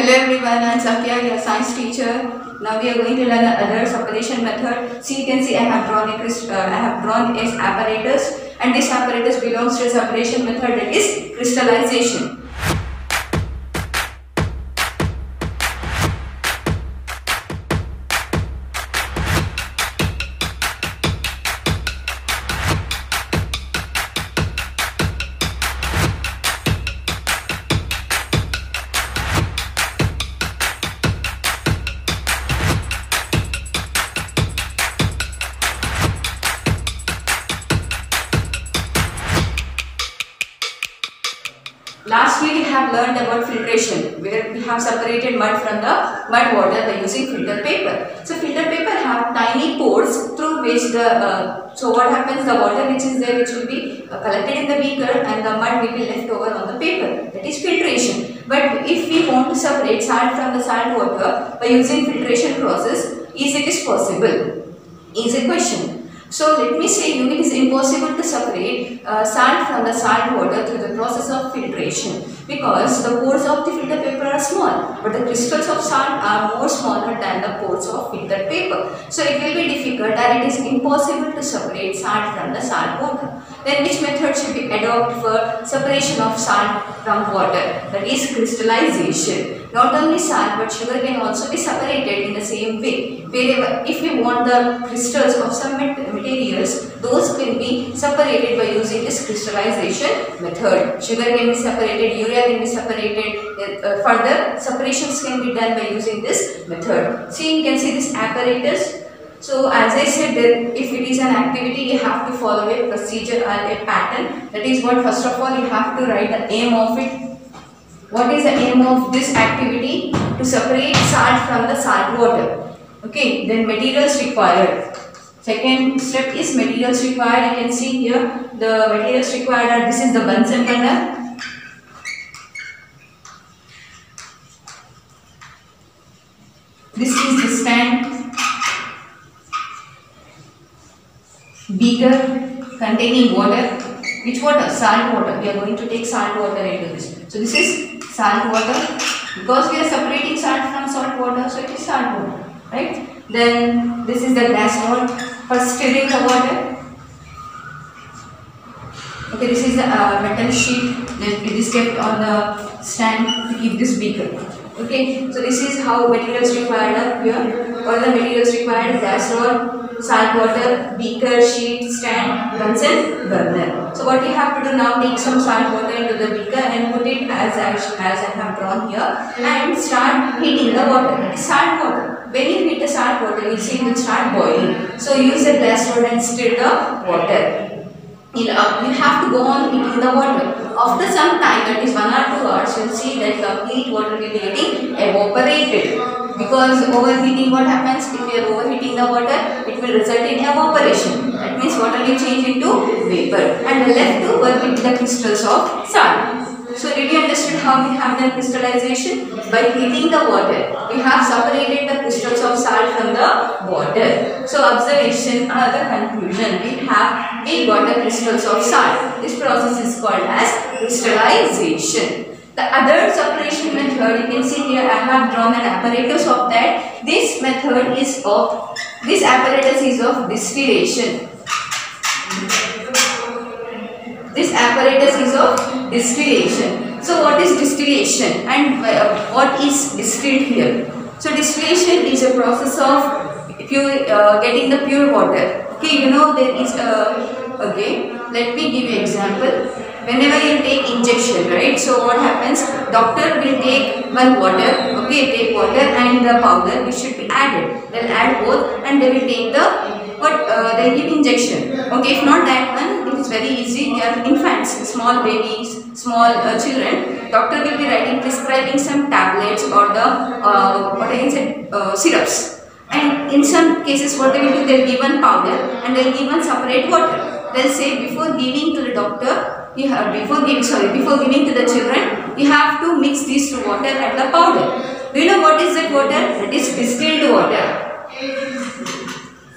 Hello everyone, I am Sakya, your science teacher. Now we are going to learn another separation method. See, you can see I have drawn its apparatus, and this apparatus belongs to a separation method, that is crystallization. Lastly, we have learned about filtration, where we have separated mud from the mud water by using filter paper. So filter paper have tiny pores through which so what happens, the water which is there, which will be collected in the beaker, and the mud will be left over on the paper. That is filtration. But if we want to separate salt from the salt water by using filtration process, is it possible? Is a question. So let me say it is impossible to separate salt from the salt water through the process of filtration, because the pores of the filter paper are small, but the crystals of salt are more smaller than the pores of filter paper. So it will be difficult, and it is impossible to separate salt from the salt water. Then which method should be adopted for separation of salt from water? That is crystallization. Not only salt but sugar can also be separated in the same way. Wherever, if we want the crystals of some materials, those can be separated by using this crystallization method. Sugar can be separated, urea can be separated. Further separations can be done by using this method. See, you can see this apparatus. So as I said, that if it is an activity, you have to follow a procedure or a pattern. That is what, first of all, you have to write the aim of it. What is the aim of this activity? To separate salt from the salt water. Okay, then materials required. Second step is materials required. You can see here the materials required are, this is the Bunsen burner. This is the stand. Beaker containing water. Which water? Salt water. We are going to take salt water into this. So this is salt water. Because we are separating salt from salt water, so it is salt water, right? Then this is the glass rod for stirring the water. Okay, this is the metal sheet that it is kept on the stand to keep this beaker. Okay, so this is how materials required are here. All the materials required: glass rod, salt water, beaker, sheet, stand, Bunsen burner. So what you have to do now, take some salt water into the beaker and put it as I have drawn here, and start heating the water. It is salt water. When you heat the salt water, you see it will start boiling. So use a glass rod and stir the water. You have to go on heating the water. After some time, that is 1 or 2 hours, you will see that complete water will be getting evaporated. Because overheating, what happens? If you are overheating the water, it will result in evaporation. That means water will change into vapor and left to work with the crystals of salt. So did you understand how we have done crystallization? By heating the water, we have separated the crystals of salt from the water. So observation or the conclusion, we got the crystals of salt. This process is called as crystallization. The other separation method, you can see here I have drawn an apparatus of that. This apparatus is of distillation. This apparatus is of distillation. So what is distillation and what is distilled here? So distillation is a process of getting the pure water. Okay, you know there is okay, let me give you example. Whenever you take injection, right? So what happens? Doctor will take one water, okay, take water and the powder which should be added. They'll add both and they will take they'll give injection. Okay, if not that one, it is very easy. They are infants, small babies, small children. Doctor will be prescribing some tablets or the syrups. And in some cases, what they will do, they'll give one powder and they'll give one separate water. They'll say before giving to the doctor, before giving to the children, you have to mix these two water and the powder. Do you know what is that water? That is distilled water.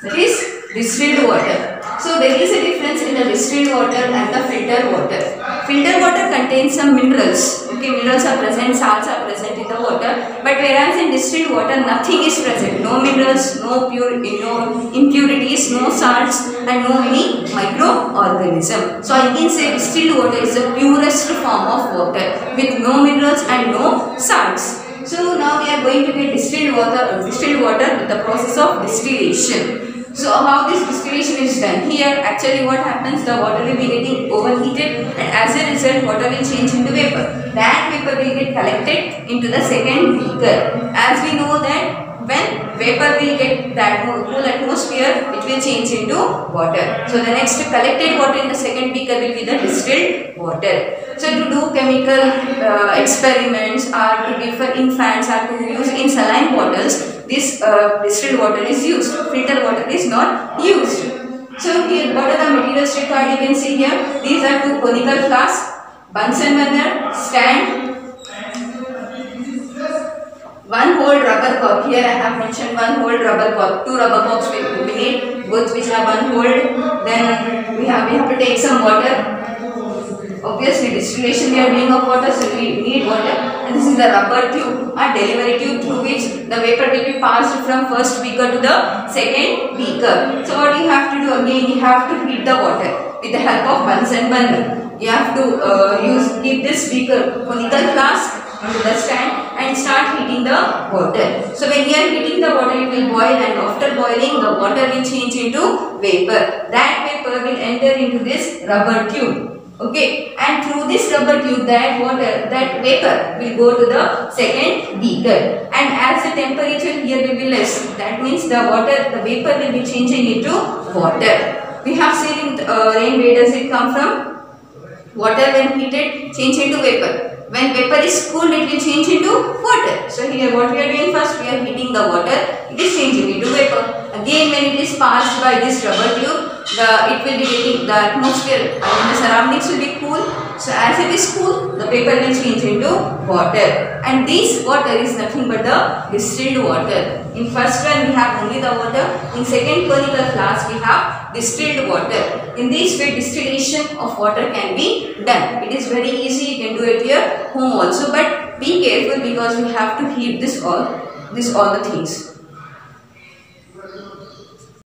That is distilled water. So there is a difference in the distilled water and the filtered water. Filtered water contains some minerals. Okay, minerals are present, salts are present in the water, but But whereas in distilled water, nothing is present. No minerals, no impurities, no salts, and no any microorganism. So I can say distilled water is the purest form of water with no minerals and no salts. So now we are going to get distilled water with the process of distillation. So how this distillation is done? Here actually what happens, the water will be getting overheated and as a result water will change into vapor. That vapor will get collected into the second beaker. As we know that when vapor will get that cool atmosphere, it will change into water. So the next collected water in the second beaker will be the distilled water. So to do chemical experiments or to give for infants or to use in saline bottles, this distilled water is used. Filtered water is not used. So here what are the materials required? You can see here. These are two conical flasks, Bunsen burner, stand, one whole rubber cork. Here I have mentioned one whole rubber cork. Two rubber corks we need, both which are one whole. Then we have to take some water. Obviously distillation we are doing of water, so we need water. And this is the rubber tube or delivery tube through which the vapor will be passed from first beaker to the second beaker. So what you have to do again, you have to heat the water with the help of Bunsen burner. You have to keep this beaker conical flask onto the stand and start heating the water. So when you are heating the water, it will boil, and after boiling the water will change into vapor. That vapor will enter into this rubber tube. Okay, and through this rubber tube that vapor will go to the second beaker, and as the temperature here will be less, that means the vapor will be changing into water. We have seen in rain, where does it come from? Water when heated change into vapor. When vapor is cooled, it will change into water. So here what we are doing first, we are heating the water, it is changing into vapor. Again when it is passed by this rubber tube, it will be getting the atmosphere, the surroundings will be cool. So as it is cool, the vapor will change into water. And this water is nothing but the distilled water. In first one we have only the water. In second conical flask we have distilled water. In this way distillation of water can be done. It is very easy, you can do it at your home also, but be careful because we have to heat all the things.